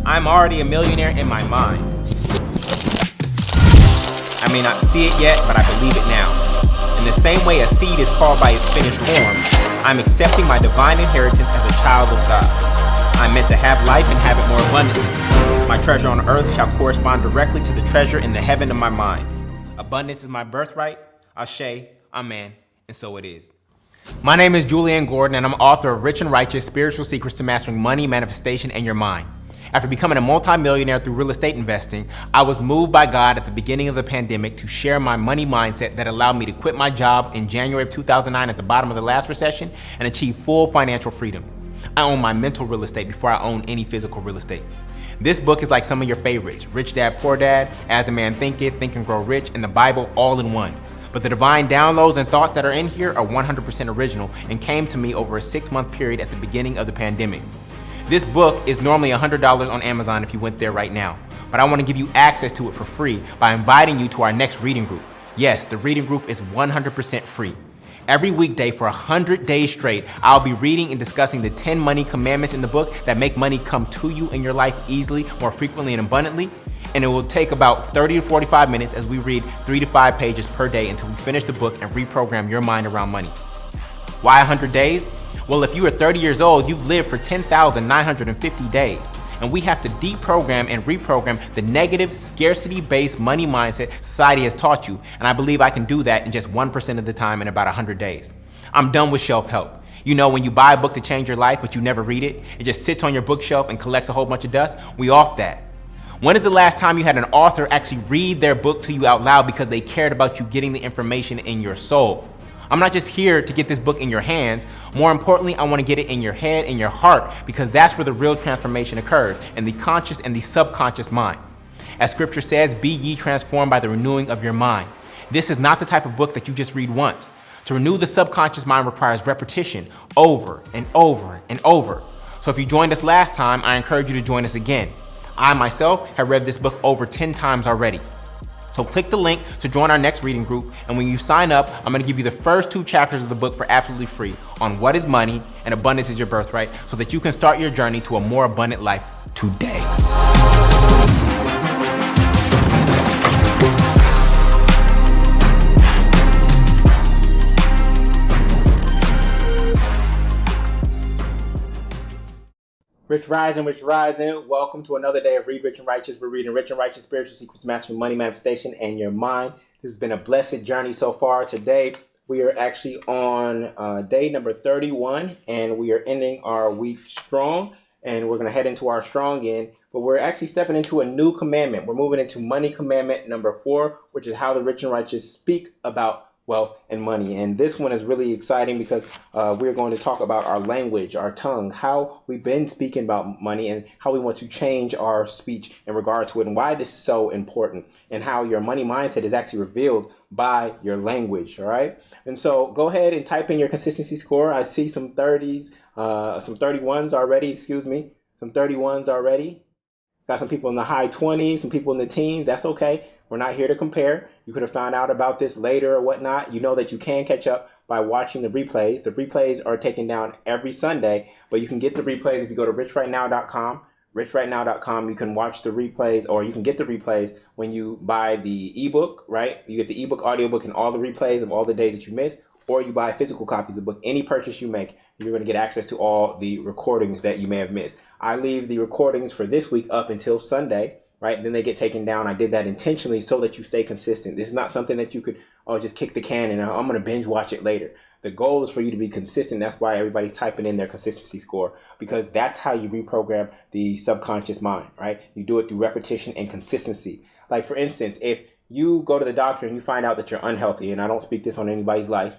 I'm already a millionaire in my mind. I may not see it yet, but I believe it now. In the same way a seed is called by its finished form, I'm accepting my divine inheritance as a child of God. I'm meant to have life and have it more abundantly. My treasure on earth shall correspond directly to the treasure in the heaven of my mind. Abundance is my birthright. Ashe, amen, and so it is. My name is Jullien Gordon, and I'm author of Rich and Righteous: Spiritual Secrets to Mastering Money, Manifestation, and Your Mind. After becoming a multimillionaire through real estate investing, I was moved by God at the beginning of the pandemic to share my money mindset that allowed me to quit my job in January of 2009 at the bottom of the last recession and achieve full financial freedom. I own my mental real estate before I own any physical real estate. This book is like some of your favorites: Rich Dad, Poor Dad, As a Man Thinketh, Think and Grow Rich, and the Bible all in one. But the divine downloads and thoughts that are in here are 100% original and came to me over a 6-month period at the beginning of the pandemic. This book is normally $100 on Amazon if you went there right now, but I want to give you access to it for free by inviting you to our next reading group. Yes, the reading group is 100% free. Every weekday for 100 days straight, I'll be reading and discussing the 10 money commandments in the book that make money come to you in your life easily, more frequently, and abundantly. And it will take about 30 to 45 minutes as we read 3 to 5 pages per day until we finish the book and reprogram your mind around money. Why 100 days? Well, if you are 30 years old, you've lived for 10,950 days. And we have to deprogram and reprogram the negative, scarcity-based money mindset society has taught you. And I believe I can do that in just 1% of the time in about 100 days. I'm done with shelf help. You know, when you buy a book to change your life, but you never read it, it just sits on your bookshelf and collects a whole bunch of dust. We off that. When is the last time you had an author actually read their book to you out loud because they cared about you getting the information in your soul? I'm not just here to get this book in your hands. More importantly, I want to get it in your head and your heart, because that's where the real transformation occurs, in the conscious and the subconscious mind. As scripture says, be ye transformed by the renewing of your mind. This is not the type of book that you just read once. To renew the subconscious mind requires repetition over and over and over. So if you joined us last time, I encourage you to join us again. I myself have read this book over 10 times already. So click the link to join our next reading group, and when you sign up, I'm going to give you the first 2 chapters of the book for absolutely free on what is money and abundance is your birthright, so that you can start your journey to a more abundant life today. Rich Rising, Rich Rising. Welcome to another day of Read Rich and Righteous. We're reading Rich and Righteous: Spiritual Secrets to Mastering Money, Manifestation, and Your Mind. This has been a blessed journey so far. Today, we are actually on day number 31, and we are ending our week strong, and we're going to head into our strong end. But we're actually stepping into a new commandment. We're moving into money commandment number 4, which is how the rich and righteous speak about wealth and money. And this one is really exciting because we're going to talk about our language, our tongue, how we've been speaking about money, and how we want to change our speech in regard to it, and why this is so important, and how your money mindset is actually revealed by your language. All right. And so go ahead and type in your consistency score. I see some 30s, some 31s already, some 31s already. Got some people in the high 20s, some people in the teens. That's okay. We're not here to compare. You could have found out about this later or whatnot. You know that you can catch up by watching the replays. The replays are taken down every Sunday, but you can get the replays if you go to richrightnow.com. Richrightnow.com. You can watch the replays, or you can get the replays when you buy the ebook, right? You get the ebook, audiobook, and all the replays of all the days that you missed, or you buy physical copies of the book. Any purchase you make, you're going to get access to all the recordings that you may have missed. I leave the recordings for this week up until Sunday, right? Then they get taken down. I did that intentionally so that you stay consistent. This is not something that you could, just kick the can and I'm going to binge watch it later. The goal is for you to be consistent. That's why everybody's typing in their consistency score, because that's how you reprogram the subconscious mind, right? You do it through repetition and consistency. Like, for instance, if you go to the doctor and you find out that you're unhealthy, and I don't speak this on anybody's life,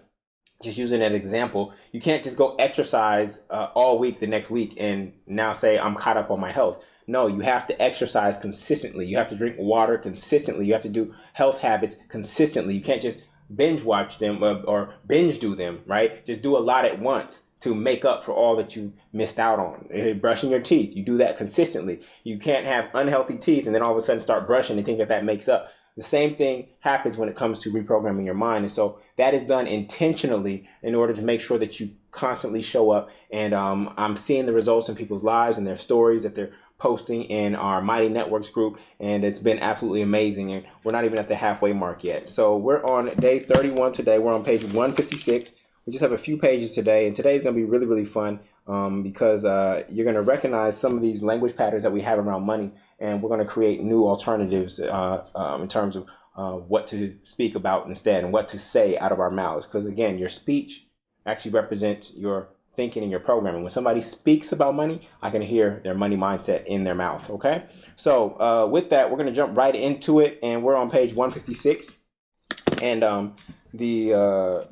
just using an example, you can't just go exercise all week the next week and now say, I'm caught up on my health. No, you have to exercise consistently. You have to drink water consistently. You have to do health habits consistently. You can't just binge watch them or binge do them, right? Just do a lot at once to make up for all that you've missed out on. Brushing your teeth, you do that consistently. You can't have unhealthy teeth and then all of a sudden start brushing and think that that makes up. The same thing happens when it comes to reprogramming your mind. And so that is done intentionally in order to make sure that you constantly show up. And I'm seeing the results in people's lives and their stories that they're posting in our Mighty Networks group, and it's been absolutely amazing. And we're not even at the halfway mark yet. So we're on day 31 today. We're on page 156. We just have a few pages today, and today's going to be really, really fun because you're going to recognize some of these language patterns that we have around money, and we're going to create new alternatives in terms of what to speak about instead and what to say out of our mouths. Because again, your speech actually represents your thinking and your programming. When somebody speaks about money, I can hear their money mindset in their mouth. Okay. So with that, we're going to jump right into it. And we're on page 156. And the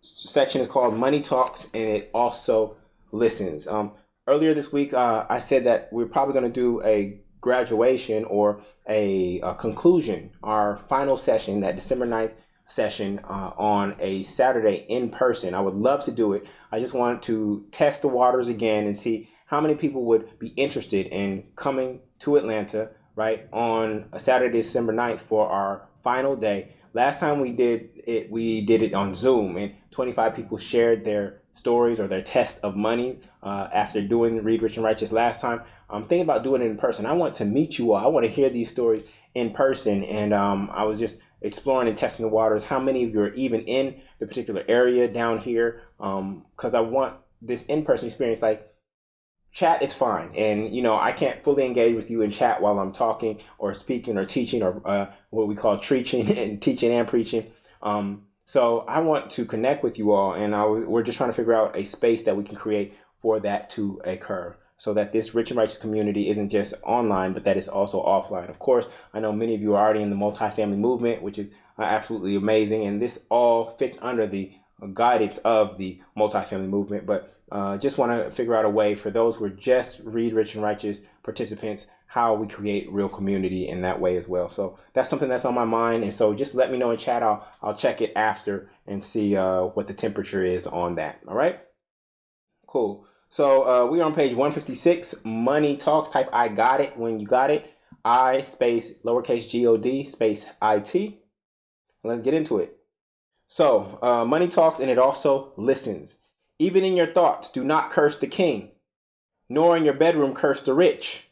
section is called Money Talks, and it also listens. Earlier this week, I said that we're probably going to do a graduation or a conclusion, our final session, that December 9th session on a Saturday in person. I would love to do it. I just want to test the waters again and see how many people would be interested in coming to Atlanta, right, on a Saturday, December 9th for our final day. Last time we did it on Zoom, and 25 people shared their stories or their test of money after doing Read Rich and Righteous last time. I'm thinking about doing it in person. I want to meet you all. I want to hear these stories in person. And I was just exploring and testing the waters. How many of you are even in the particular area down here? Because I want this in-person experience. Like, chat is fine. And, I can't fully engage with you in chat while I'm talking or speaking or teaching or what we call treaching and teaching and preaching. So I want to connect with you all. And we're just trying to figure out a space that we can create for that to occur, so that this Rich and Righteous community isn't just online, but that it's also offline. Of course, I know many of you are already in the multifamily movement, which is absolutely amazing. And this all fits under the guidance of the multifamily movement. But just want to figure out a way for those who are just Read Rich and Righteous participants, how we create real community in that way as well. So that's something that's on my mind. And so just let me know in chat. I'll check it after and see what the temperature is on that. All right. Cool. So we're on page 156, Money Talks. Type I got it when you got it. I space lowercase God space IT. Let's get into it. So Money Talks, and it also listens. Even in your thoughts, do not curse the king, nor in your bedroom curse the rich.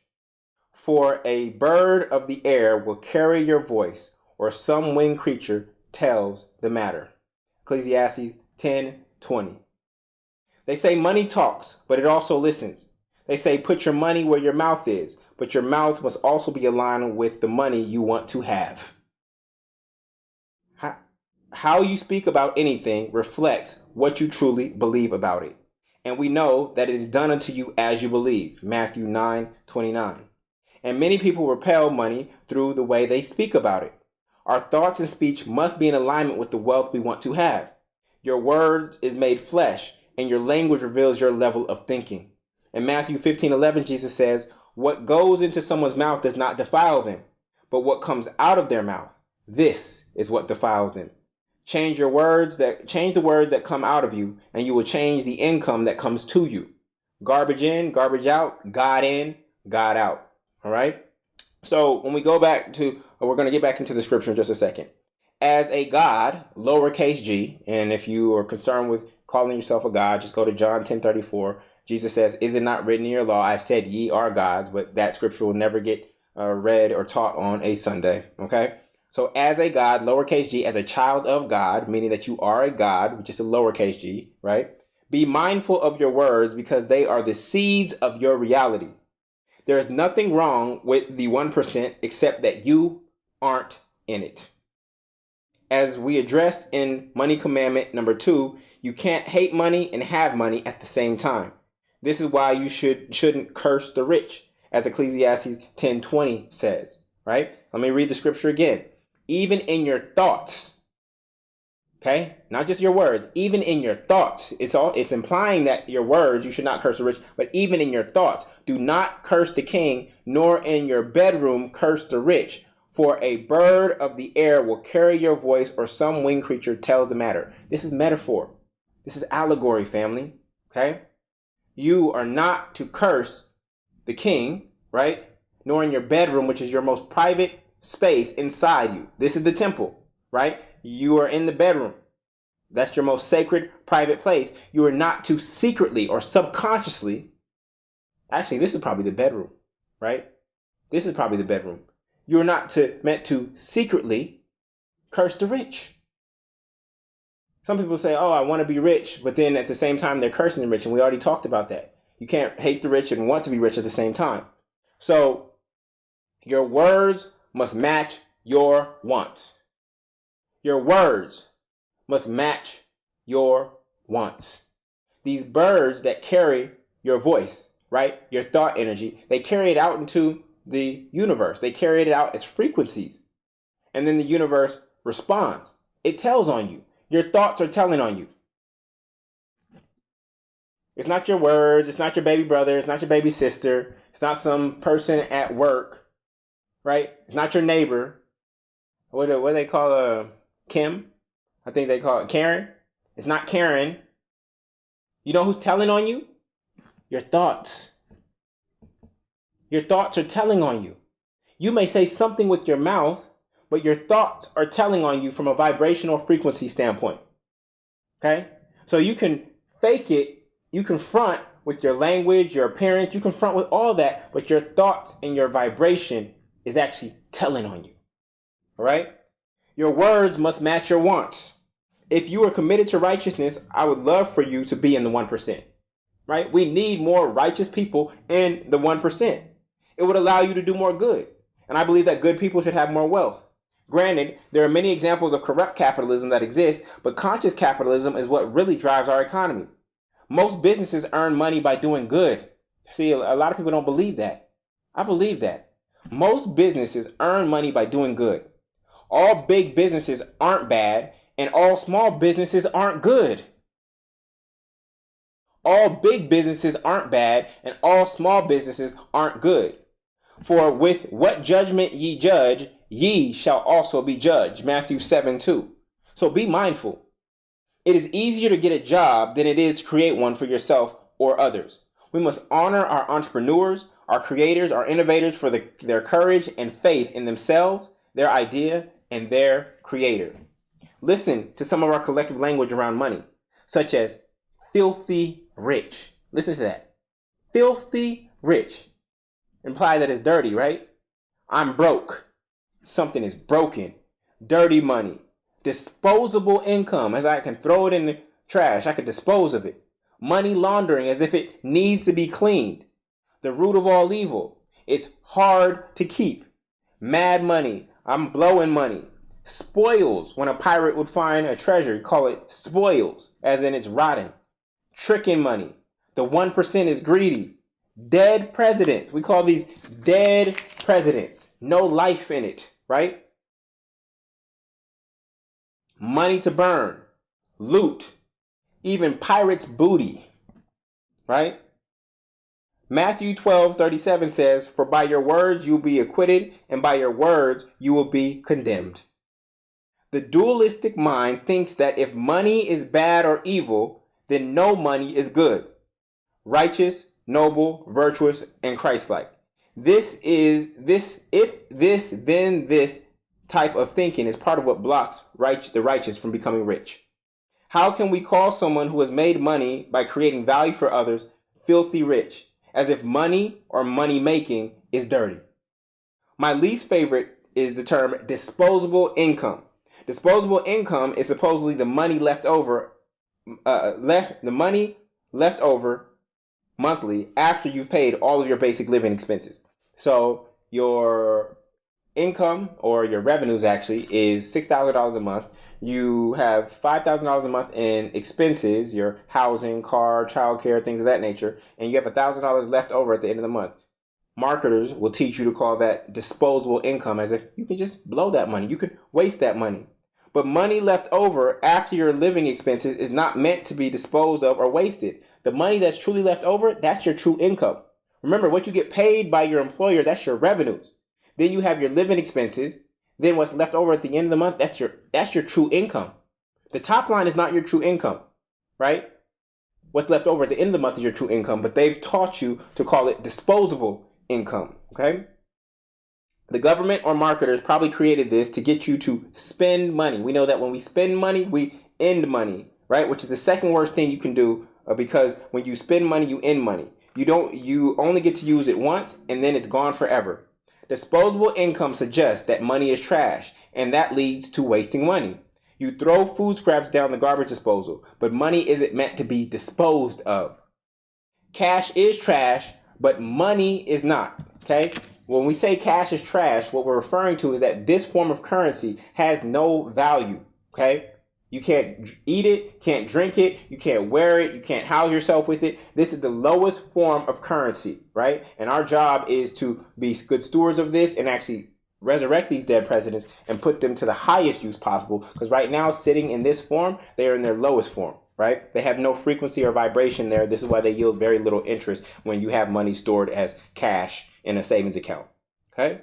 For a bird of the air will carry your voice, or some winged creature tells the matter. Ecclesiastes 10:20. They say money talks, but it also listens. They say put your money where your mouth is, but your mouth must also be aligned with the money you want to have. How you speak about anything reflects what you truly believe about it. And we know that it is done unto you as you believe. Matthew 9:29. And many people repel money through the way they speak about it. Our thoughts and speech must be in alignment with the wealth we want to have. Your word is made flesh, and your language reveals your level of thinking. In Matthew 15:11, Jesus says, what goes into someone's mouth does not defile them, but what comes out of their mouth, this is what defiles them. Change the words that come out of you, and you will change the income that comes to you. Garbage in, garbage out, God in, God out. All right. So when we go back to, we're going to get back into the scripture in just a second. As a God, lowercase g, and if you are concerned with calling yourself a God, just go to John 10:34. Jesus says, is it not written in your law, I've said ye are gods, but that scripture will never get read or taught on a Sunday. Okay. So as a God, lowercase g, as a child of God, meaning that you are a God, which is a lowercase g, right? Be mindful of your words because they are the seeds of your reality. There is nothing wrong with the 1% except that you aren't in it. As we addressed in Money Commandment number 2, you can't hate money and have money at the same time. This is why you shouldn't curse the rich, as Ecclesiastes 10:20 says, right? Let me read the scripture again. Even in your thoughts, okay? Not just your words, even in your thoughts. It's implying that your words, you should not curse the rich, but even in your thoughts, do not curse the king, nor in your bedroom curse the rich. For a bird of the air will carry your voice, or some winged creature tells the matter. This is metaphor. This is allegory, family. Okay? You are not to curse the king, right? Nor in your bedroom, which is your most private space inside you. This is the temple, right? You are in the bedroom. That's your most sacred private place. You are not to secretly or subconsciously, actually, this is probably the bedroom, right? This is probably the bedroom. You're not meant to secretly curse the rich. Some people say, oh, I want to be rich, but then at the same time, they're cursing the rich. And we already talked about that. You can't hate the rich and want to be rich at the same time. So your words must match your wants. Your words must match your wants. These birds that carry your voice, right? Your thought energy, they carry it out into the universe. They carry it out as frequencies. And then the universe responds. It tells on you. Your thoughts are telling on you. It's not your words. It's not your baby brother. It's not your baby sister. It's not some person at work, right? It's not your neighbor. What do they call Kim? I think they call it Karen. It's not Karen. You know who's telling on you? Your thoughts. Your thoughts are telling on you. You may say something with your mouth, but your thoughts are telling on you from a vibrational frequency standpoint. Okay? So you can fake it. You can front with your language, your appearance. You can front with all that, but your thoughts and your vibration is actually telling on you. All right? Your words must match your wants. If you are committed to righteousness, I would love for you to be in the 1%. Right? We need more righteous people in the 1%. It would allow you to do more good. And I believe that good people should have more wealth. Granted, there are many examples of corrupt capitalism that exist, but conscious capitalism is what really drives our economy. Most businesses earn money by doing good. See, a lot of people don't believe that. I believe that. Most businesses earn money by doing good. All big businesses aren't bad, and all small businesses aren't good. All big businesses aren't bad, and all small businesses aren't good. For with what judgment ye judge, ye shall also be judged. Matthew 7:2. So be mindful. It is easier to get a job than it is to create one for yourself or others. We must honor our entrepreneurs, our creators, our innovators for their courage and faith in themselves, their idea, and their creator. Listen to some of our collective language around money, such as filthy rich. Listen to that. Filthy rich implies that it's dirty, right? I'm broke. Something is broken. Dirty money. Disposable income, as I can throw it in the trash. I could dispose of it. Money laundering, as if it needs to be cleaned. The root of all evil. It's hard to keep. Mad money. I'm blowing money. Spoils. When a pirate would find a treasure, call it spoils, as in it's rotten. Tricking money. The 1% is greedy. Dead presidents. We call these dead presidents. No life in it, right? Money to burn, loot, even pirates' booty, right? Matthew 12:37 says, for by your words you will be acquitted, and by your words you will be condemned. The dualistic mind thinks that if money is bad or evil, then no money is good, righteous, noble, virtuous, and Christ-like. If this, then this type of thinking is part of what blocks the righteous from becoming rich. How can we call someone who has made money by creating value for others filthy rich, as if money or money making is dirty? My least favorite is the term disposable income. Disposable income is supposedly the money left over, monthly after you've paid all of your basic living expenses. So your income, or your revenues actually, is $6,000 a month. You have $5,000 a month in expenses, your housing, car, childcare, things of that nature, and you have $1,000 left over at the end of the month. Marketers will teach you to call that disposable income, as if you can just blow that money. You could waste that money. But money left over after your living expenses is not meant to be disposed of or wasted. The money that's truly left over, that's your true income. Remember, what you get paid by your employer, that's your revenues. Then you have your living expenses. Then what's left over at the end of the month, that's your true income. The top line is not your true income, right? What's left over at the end of the month is your true income, but they've taught you to call it disposable income, okay? The government or marketers probably created this to get you to spend money. We know that when we spend money, we end money, right? Which is the second worst thing you can do, because when you spend money, you end money. You only get to use it once and then it's gone forever. Disposable income suggests that money is trash, and that leads to wasting money. You throw food scraps down the garbage disposal, but money isn't meant to be disposed of. Cash is trash, but money is not. Okay? When we say cash is trash, what we're referring to is that this form of currency has no value. Okay? You can't eat it, can't drink it, you can't wear it, you can't house yourself with it. This is the lowest form of currency, right? And our job is to be good stewards of this and actually resurrect these dead presidents and put them to the highest use possible. Because right now, sitting in this form, they are in their lowest form, right? They have no frequency or vibration there. This is why they yield very little interest when you have money stored as cash in a savings account, okay?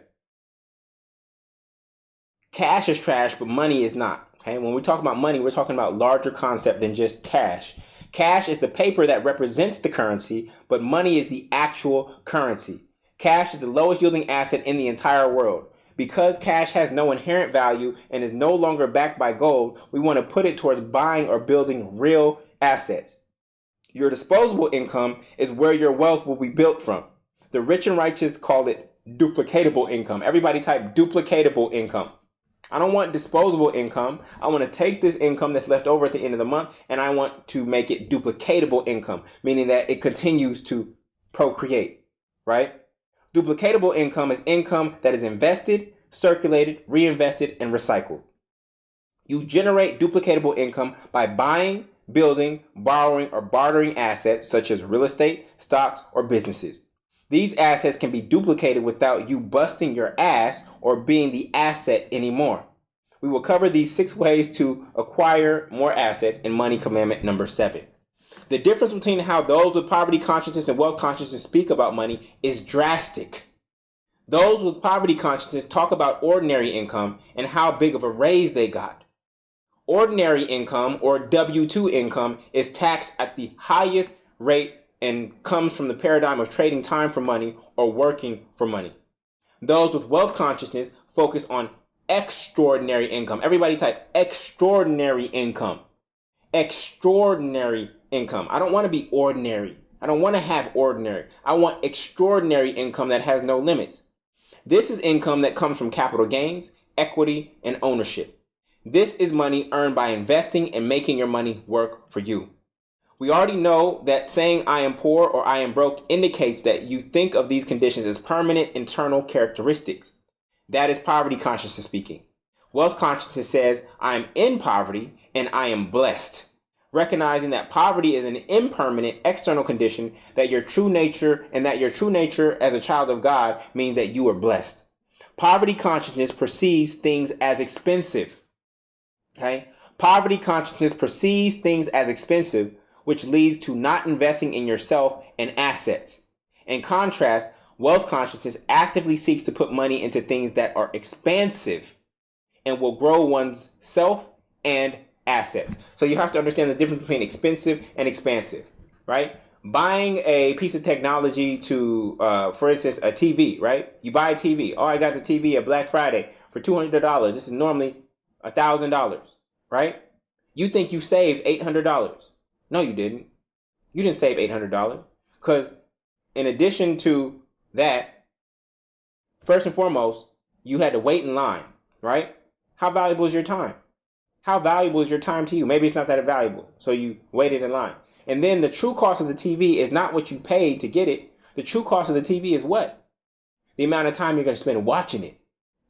Cash is trash, but money is not. Okay, when we talk about money, we're talking about larger concept than just cash. Cash is the paper that represents the currency, but money is the actual currency. Cash is the lowest yielding asset in the entire world. Because cash has no inherent value and is no longer backed by gold, we want to put it towards buying or building real assets. Your disposable income is where your wealth will be built from. The rich and righteous call it duplicatable income. Everybody type duplicatable income. I don't want disposable income. I want to take this income that's left over at the end of the month and I want to make it duplicatable income, meaning that it continues to procreate, right? Duplicatable income is income that is invested, circulated, reinvested, and recycled. You generate duplicatable income by buying, building, borrowing, or bartering assets such as real estate, stocks, or businesses. These assets can be duplicated without you busting your ass or being the asset anymore. We will cover these 6 ways to acquire more assets in money commandment number 7. The difference between how those with poverty consciousness and wealth consciousness speak about money is drastic. Those with poverty consciousness talk about ordinary income and how big of a raise they got. Ordinary income, or W-2 income, is taxed at the highest rate and comes from the paradigm of trading time for money or working for money. Those with wealth consciousness focus on extraordinary income. Everybody type extraordinary income. Extraordinary income. I don't want to be ordinary. I don't want to have ordinary. I want extraordinary income that has no limits. This is income that comes from capital gains, equity, and ownership. This is money earned by investing and making your money work for you. We already know that saying I am poor or I am broke indicates that you think of these conditions as permanent internal characteristics. That is poverty consciousness speaking. Wealth consciousness says I am in poverty and I am blessed. Recognizing that poverty is an impermanent external condition, that your true nature as a child of God means that you are blessed. Poverty consciousness perceives things as expensive. Okay? Poverty consciousness perceives things as expensive, which leads to not investing in yourself and assets. In contrast, wealth consciousness actively seeks to put money into things that are expansive and will grow one's self and assets. So you have to understand the difference between expensive and expansive, right? Buying a piece of technology to, for instance, a TV, right? You buy a TV. Oh, I got the TV at Black Friday for $200. This is normally $1,000, right? You think you saved $800. No, you didn't. You didn't save $800 because in addition to that, first and foremost, you had to wait in line, right? How valuable is your time? How valuable is your time to you? Maybe it's not that valuable, so you waited in line. And then the true cost of the TV is not what you paid to get it. The true cost of the TV is what? The amount of time you're going to spend watching it.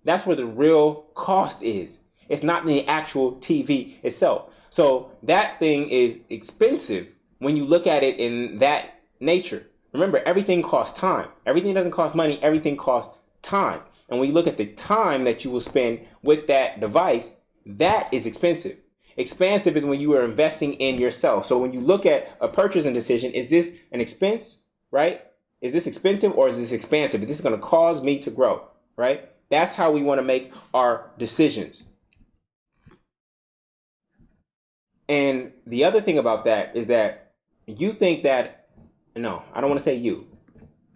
That's where the real cost is. It's not the actual TV itself. So that thing is expensive when you look at it in that nature. Remember, everything costs time. Everything doesn't cost money. Everything costs time. And when you look at the time that you will spend with that device, that is expensive. Expansive is when you are investing in yourself. So when you look at a purchasing decision, is this an expense, right? Is this expensive or is this expansive? This is going to cause me to grow, right? That's how we want to make our decisions. And the other thing about that is that you think that, no, I don't want to say you.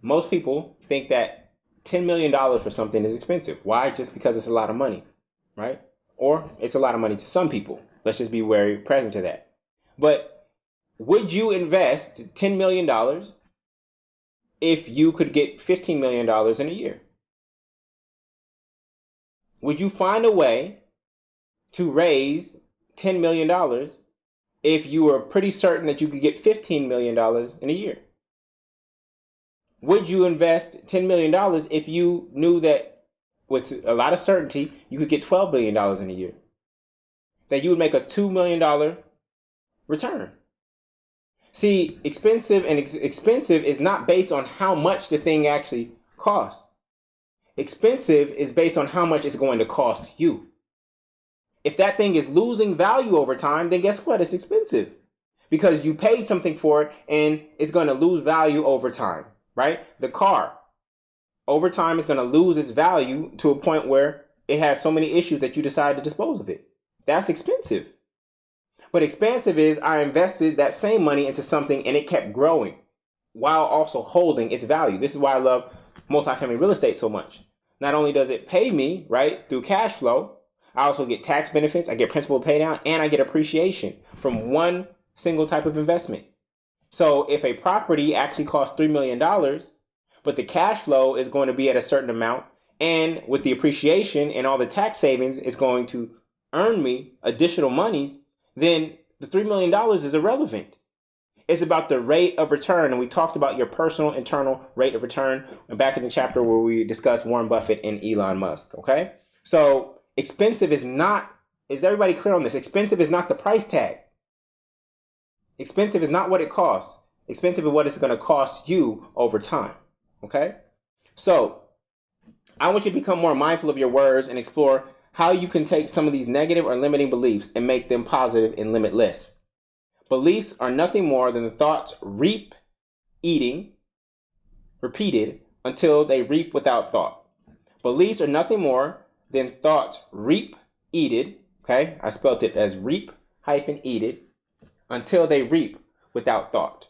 Most people think that $10 million for something is expensive. Why? Just because it's a lot of money, right? Or it's a lot of money to some people. Let's just be very present to that. But would you invest $10 million if you could get $15 million in a year? Would you find a way to raise $10 million if you were pretty certain that you could get $15 million in a year? Would you invest $10 million if you knew that with a lot of certainty you could get $12 million in a year? That you would make a $2 million return? See, expensive is not based on how much the thing actually costs. Expensive is based on how much it's going to cost you. If that thing is losing value over time, then guess what? It's expensive because you paid something for it and it's going to lose value over time, right? The car, over time, is going to lose its value to a point where it has so many issues that you decide to dispose of it. That's expensive. But expansive is I invested that same money into something and it kept growing while also holding its value. This is why I love multifamily real estate so much. Not only does it pay me, right, through cash flow, I also get tax benefits, I get principal pay down, and I get appreciation from one single type of investment. So if a property actually costs $3 million, but the cash flow is going to be at a certain amount, and with the appreciation and all the tax savings is going to earn me additional monies, then the $3 million is irrelevant. It's about the rate of return. And we talked about your personal internal rate of return back in the chapter where we discussed Warren Buffett and Elon Musk. Okay. So expensive is everybody clear on this? Expensive is not the price tag. Expensive is not what it costs. Expensive is what it's going to cost you over time. Okay. So I want you to become more mindful of your words and explore how you can take some of these negative or limiting beliefs and make them positive and limitless. Beliefs are nothing more than the thoughts repeated until they reap without thought. Beliefs are nothing more than thoughts repeated, okay? I spelled it as reap-eated, until they reap without thought.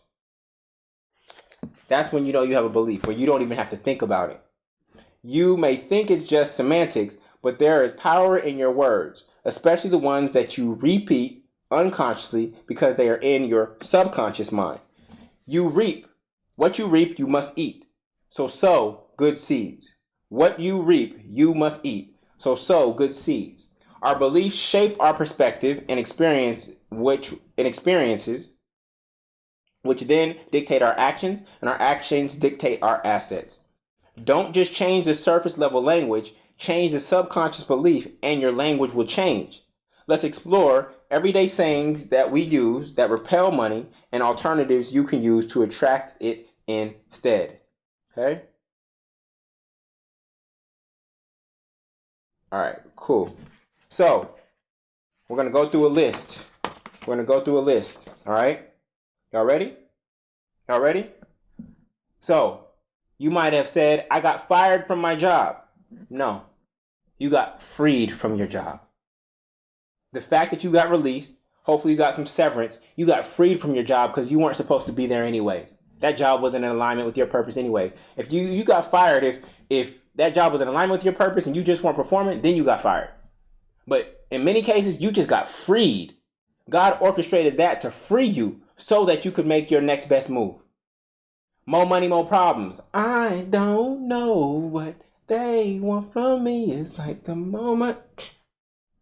That's when you know you have a belief, where you don't even have to think about it. You may think it's just semantics, but there is power in your words, especially the ones that you repeat unconsciously because they are in your subconscious mind. You reap. What you reap, you must eat. So sow good seeds. What you reap, you must eat. So sow good seeds. Our beliefs shape our perspective and experiences, which then dictate our actions, and our actions dictate our assets. Don't just change the surface level language, change the subconscious belief, and your language will change. Let's explore everyday sayings that we use that repel money and alternatives you can use to attract it instead. Okay? All right, cool. So, we're going to go through a list. All right? Y'all ready? So, you might have said, I got fired from my job. No, you got freed from your job. The fact that you got released, hopefully you got some severance, you got freed from your job because you weren't supposed to be there anyways. That job wasn't in alignment with your purpose anyways. If you got fired, if that job was in alignment with your purpose and you just weren't performing, then you got fired. But in many cases, you just got freed. God orchestrated that to free you so that you could make your next best move. More money, more problems. I don't know what they want from me. It's like the moment.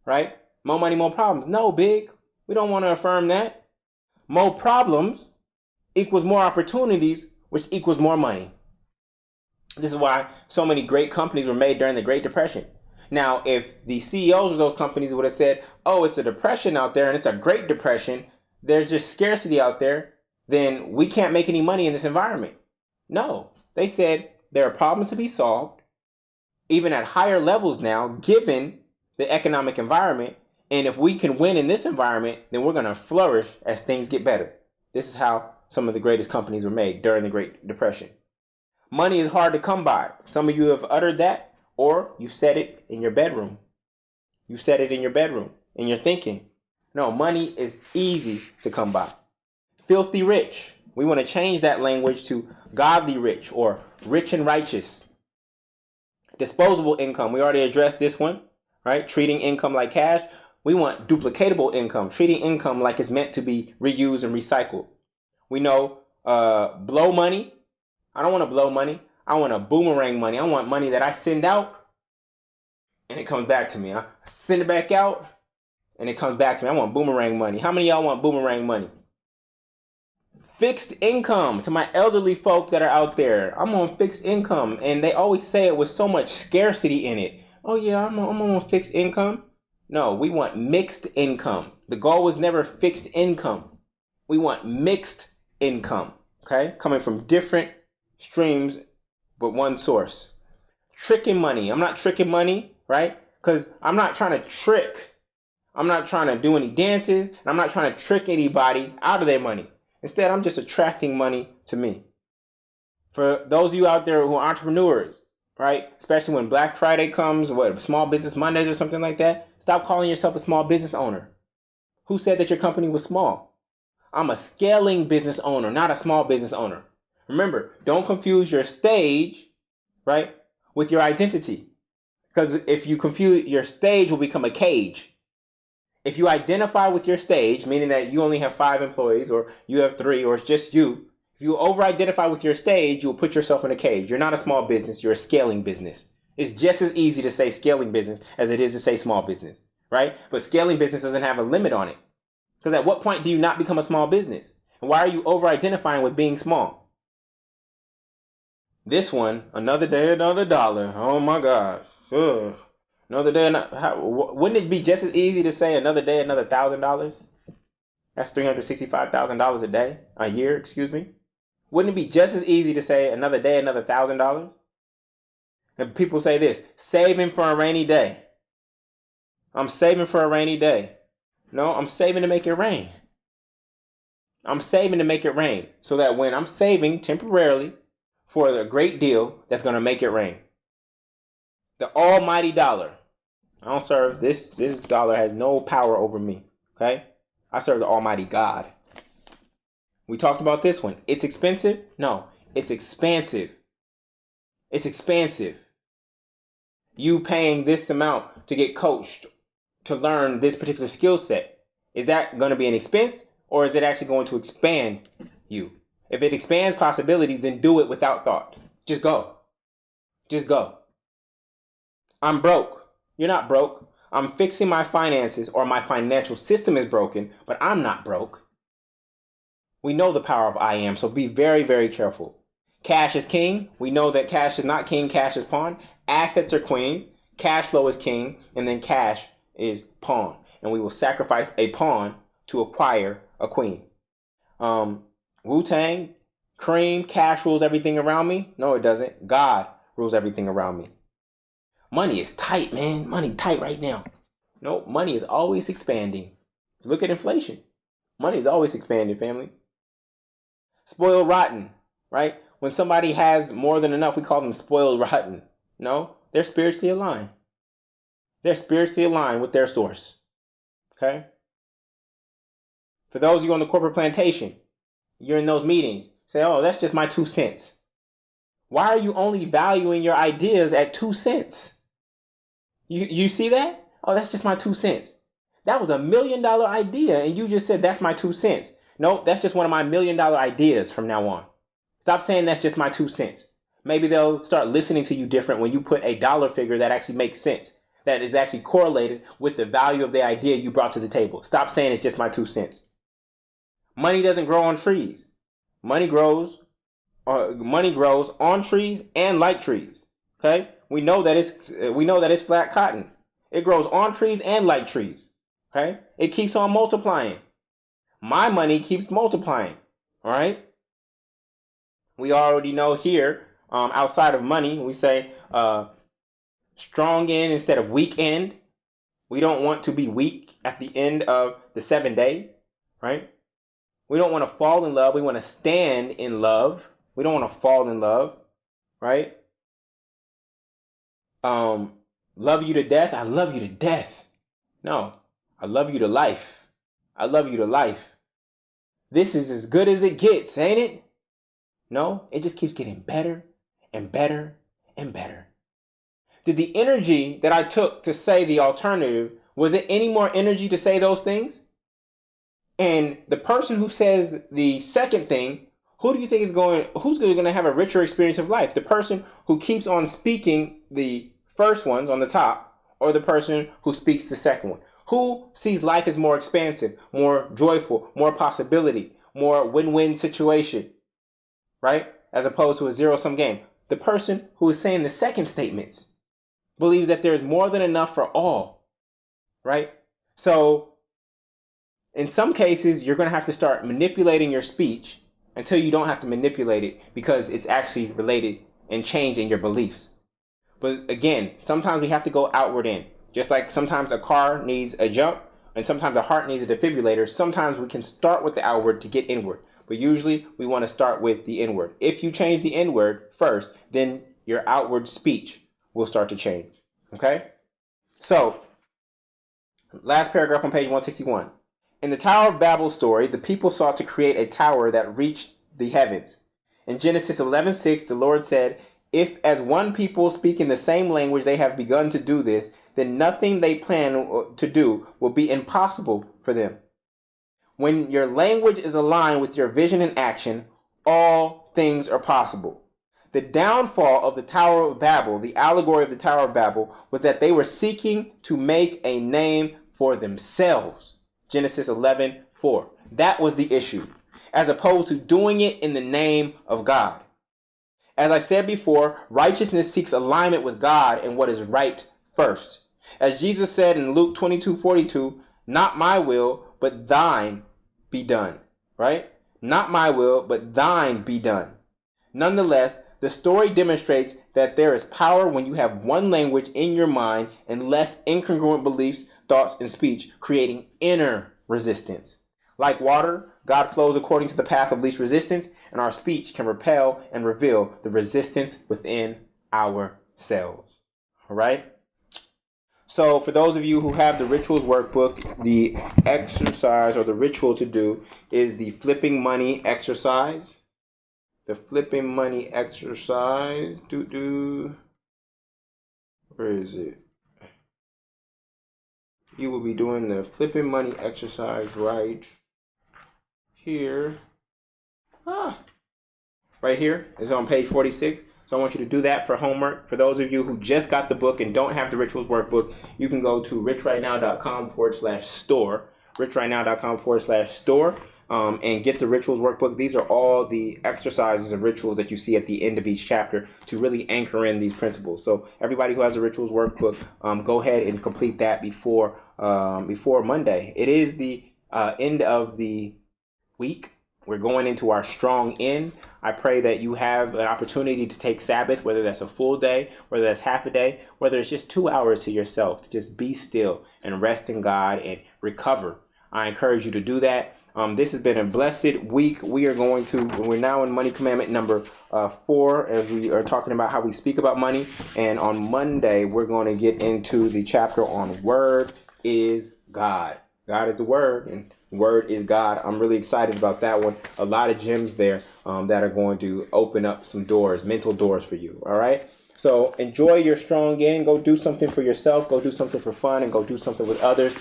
Right? More money, more problems. No, big. We don't want to affirm that. More problems equals more opportunities, which equals more money. This is why so many great companies were made during the Great Depression. Now, if the CEOs of those companies would have said, oh, it's a depression out there and it's a Great Depression, there's just scarcity out there, then we can't make any money in this environment. No, they said there are problems to be solved, even at higher levels now, given the economic environment. And if we can win in this environment, then we're going to flourish as things get better. This is how some of the greatest companies were made during the Great Depression. Money is hard to come by. Some of you have uttered that, or you said it in your bedroom. You said it in your bedroom, in your thinking. No, money is easy to come by. Filthy rich. We want to change that language to godly rich or rich and righteous. Disposable income. We already addressed this one, right? Treating income like cash. We want duplicatable income, treating income like it's meant to be reused and recycled. We know blow money, I don't want to blow money. I want a boomerang money. I want money that I send out and it comes back to me. I send it back out and it comes back to me. I want boomerang money. How many of y'all want boomerang money? Fixed income. To my elderly folk that are out there, I'm on fixed income, and they always say it with so much scarcity in it. Oh yeah, I'm on fixed income. No, we want mixed income. The goal was never fixed income. We want mixed income, okay? Coming from different streams, but one source. Tricking money. I'm not tricking money, right? Because I'm not trying to trick. I'm not trying to do any dances, and I'm not trying to trick anybody out of their money. Instead, I'm just attracting money to me. For those of you out there who are entrepreneurs, right? Especially when Black Friday comes, Small Business Mondays or something like that, stop calling yourself a small business owner. Who said that your company was small? I'm a scaling business owner, not a small business owner. Remember, don't confuse your stage, right, with your identity. Because if you confuse, your stage will become a cage. If you identify with your stage, meaning that you only have 5 employees or you have 3 or it's just you, if you over-identify with your stage, you will put yourself in a cage. You're not a small business, you're a scaling business. It's just as easy to say scaling business as it is to say small business, right? But scaling business doesn't have a limit on it. Because at what point do you not become a small business? And why are you over-identifying with being small? This one, another day, another dollar. Oh my gosh. Ugh. Another day, wouldn't it be just as easy to say another day, another $1,000? That's $365,000 a day, a year, excuse me. Wouldn't it be just as easy to say another day, another $1,000? And people say this, saving for a rainy day. I'm saving for a rainy day. No, I'm saving to make it rain. I'm saving to make it rain so that when I'm saving temporarily for a great deal that's going to make it rain. The almighty dollar. I don't serve this dollar has no power over me. Okay? I serve the almighty God. We talked about this one. It's expensive? No, it's expansive. It's expansive. You paying this amount to get coached to learn this particular skill set. Is that going to be an expense or is it actually going to expand you? If it expands possibilities, then do it without thought. Just go. Just go. I'm broke. You're not broke. I'm fixing my finances or my financial system is broken, but I'm not broke. We know the power of I am, so be very, very careful. Cash is king. We know that cash is not king, cash is pawn. Assets are queen, cash flow is king, and then cash is pawn. And we will sacrifice a pawn to acquire a queen. Wu-Tang, cream, cash rules everything around me. No, it doesn't. God rules everything around me. Money is tight, man. Money tight right now. No, money is always expanding. Look at inflation. Money is always expanding, family. Spoiled rotten, right? When somebody has more than enough, we call them spoiled rotten. No, they're spiritually aligned. They're spiritually aligned with their source. Okay? For those of you on the corporate plantation, you're in those meetings. Say, oh, that's just my 2 cents. Why are you only valuing your ideas at 2 cents? You see that? Oh, that's just my 2 cents. That was $1 million idea, and you just said that's my 2 cents. Nope, that's just one of my $1 million ideas from now on. Stop saying that's just my 2 cents. Maybe they'll start listening to you different when you put a dollar figure that actually makes sense, that is actually correlated with the value of the idea you brought to the table. Stop saying it's just my 2 cents. Money doesn't grow on trees. Money grows on trees and like trees. Okay? We know that it's flat cotton. It grows on trees and like trees. Okay? It keeps on multiplying. My money keeps multiplying. All right? We already know here, outside of money, we say strong end instead of weak end. We don't want to be weak at the end of the 7 days. Right? We don't want to fall in love. We want to stand in love. We don't want to fall in love. Right? Love you to death. I love you to death. No, I love you to life. I love you to life. This is as good as it gets, ain't it? No, it just keeps getting better and better and better. Did the energy that I took to say the alternative, was it any more energy to say those things? And the person who says the second thing, who's going to have a richer experience of life? The person who keeps on speaking the first ones on the top, or the person who speaks the second one? Who sees life as more expansive, more joyful, more possibility, more win-win situation, right? As opposed to a zero-sum game. The person who is saying the second statements believes that there's more than enough for all, right? So in some cases, you're going to have to start manipulating your speech until you don't have to manipulate it, because it's actually related and changing your beliefs. But again, sometimes we have to go outward in. Just like sometimes a car needs a jump and sometimes a heart needs a defibrillator, sometimes we can start with the outward to get inward. But usually we want to start with the inward. If you change the inward first, then your outward speech will start to change. Okay? So, last paragraph on page 161. In the Tower of Babel story, the people sought to create a tower that reached the heavens. In Genesis 11:6, the Lord said, "If as one people speak in the same language they have begun to do this, then nothing they plan to do will be impossible for them." When your language is aligned with your vision and action, all things are possible. The downfall of the Tower of Babel, the allegory of the Tower of Babel, was that they were seeking to make a name for themselves. Genesis 11:4. That was the issue, as opposed to doing it in the name of God. As I said before, righteousness seeks alignment with God and what is right first. As Jesus said in Luke 22:42, "Not my will, but thine be done." Right? Not my will, but thine be done. Nonetheless, the story demonstrates that there is power when you have one language in your mind and less incongruent beliefs, thoughts, and speech, creating inner resistance. Like water, God flows according to the path of least resistance, and our speech can repel and reveal the resistance within ourselves. All right? So for those of you who have the rituals workbook, the exercise or the ritual to do is the flipping money exercise. The flipping money exercise. Where is it? You will be doing the flipping money exercise right here. Right here. It's on page 46. So I want you to do that for homework. For those of you who just got the book and don't have the rituals workbook, you can go to richrightnow.com/store. richrightnow.com/store. And get the rituals workbook. These are all the exercises and rituals that you see at the end of each chapter to really anchor in these principles. So everybody who has a rituals workbook, go ahead and complete that before Monday. It is the end of the week. We're going into our strong end. I pray that you have an opportunity to take Sabbath, whether that's a full day, whether that's half a day, whether it's just 2 hours to yourself, to just be still and rest in God and recover. I encourage you to do that. This has been a blessed week. We're now in money commandment number 4, as we are talking about how we speak about money. And on Monday, we're going to get into the chapter on word is God. God is the word, and word is God. I'm really excited about that one. A lot of gems there that are going to open up some doors, mental doors for you. All right. So enjoy your strong end. Go do something for yourself. Go do something for fun, and go do something with others.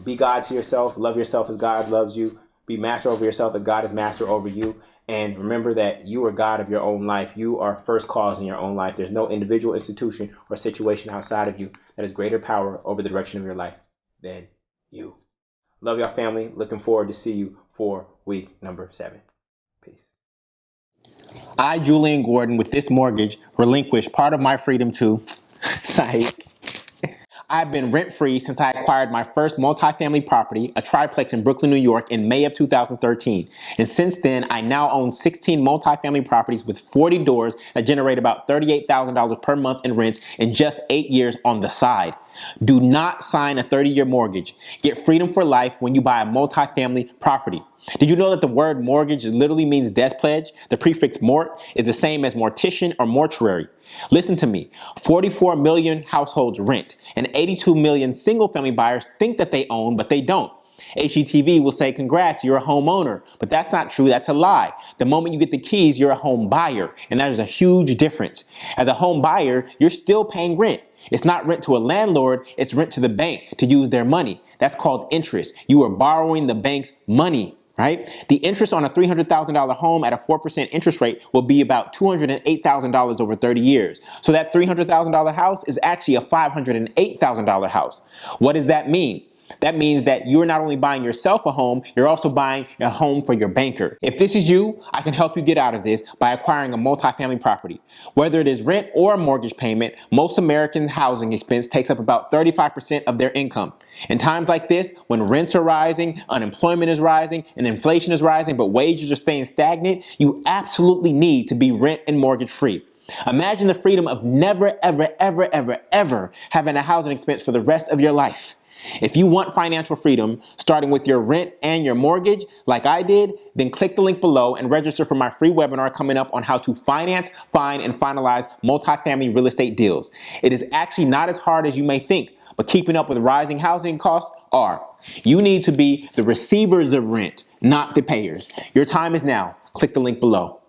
Be God to yourself. Love yourself as God loves you. Be master over yourself as God is master over you. And remember that you are God of your own life. You are first cause in your own life. There's no individual, institution, or situation outside of you that has greater power over the direction of your life than you. Love y'all, family. Looking forward to see you for week number 7. Peace. I, Jullien Gordon, with this mortgage, relinquish part of my freedom to psych. I've been rent-free since I acquired my first multifamily property, a triplex in Brooklyn, New York, in May of 2013. And since then, I now own 16 multifamily properties with 40 doors that generate about $38,000 per month in rents in just 8 years on the side. Do not sign a 30-year mortgage. Get freedom for life when you buy a multifamily property. Did you know that the word mortgage literally means death pledge? The prefix mort is the same as mortician or mortuary. Listen to me. 44 million households rent, and 82 million single-family buyers think that they own, but they don't. HGTV will say, congrats, you're a homeowner. But that's not true. That's a lie. The moment you get the keys, you're a home buyer. And that is a huge difference. As a home buyer, you're still paying rent. It's not rent to a landlord. It's rent to the bank to use their money. That's called interest. You are borrowing the bank's money. right? The interest on a $300,000 home at a 4% interest rate will be about $208,000 over 30 years. So that $300,000 house is actually a $508,000 house. What does that mean? That means that you're not only buying yourself a home, you're also buying a home for your banker. If this is you, I can help you get out of this by acquiring a multifamily property. Whether it is rent or a mortgage payment, most American housing expense takes up about 35% of their income. In times like this, when rents are rising, unemployment is rising, and inflation is rising, but wages are staying stagnant, you absolutely need to be rent and mortgage free. Imagine the freedom of never, ever, ever, ever, ever having a housing expense for the rest of your life. If you want financial freedom, starting with your rent and your mortgage, like I did, then click the link below and register for my free webinar coming up on how to finance, find, and finalize multifamily real estate deals. It is actually not as hard as you may think, but keeping up with rising housing costs are. You need to be the receivers of rent, not the payers. Your time is now. Click the link below.